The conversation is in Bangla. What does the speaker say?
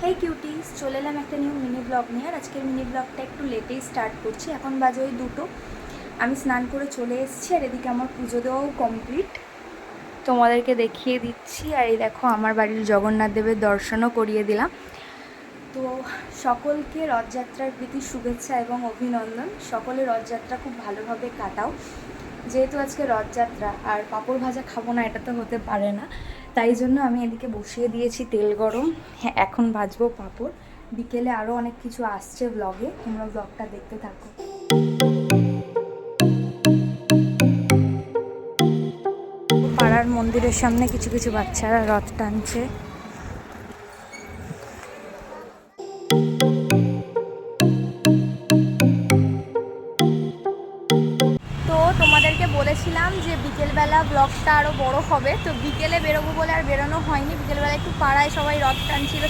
হেই কিউটিস, চলে এলাম একটা নিউ মিনি ব্লগ নিয়ে। আর আজকের মিনি ব্লগটা একটু লেটেই স্টার্ট করছি। এখন বাজে ওই 2টো। আমি স্নান করে চলে এসেছি আর এদিকে আমার পুজো দেওয়াও কমপ্লিট, তোমাদেরকে দেখিয়ে দিচ্ছি। আর এই দেখো, আমার বাড়ির জগন্নাথ দেবের দর্শনও করিয়ে দিলাম। তো সকলকে রথযাত্রার প্রীতি শুভেচ্ছা এবং অভিনন্দন। সকলে রথযাত্রা খুব ভালোভাবে কাটাও। যেহেতু আজকে রথযাত্রা আর পাঁপড় ভাজা খাবো না, এটা তো হতে পারে না, তাই জন্য আমি এদিকে বসিয়ে দিয়েছি তেল গরম। হ্যাঁ, এখন ভাজবো পাঁপড়। বিকেলে আরও অনেক কিছু আসছে ব্লগে, তোমরা ব্লগটা দেখতে থাকো। পাড়ার মন্দিরের সামনে কিছু কিছু বাচ্চারা রথ টানছে। তো তোমাদেরকে বলেছিলাম যে বিকেলবেলা ব্লগটা আরও বড় হবে, তো বিকেলে বেরোবো বলে আর বেরোনো হয়নি। বিকেলবেলা একটু পাড়ায় সবাই রথ টানছিল।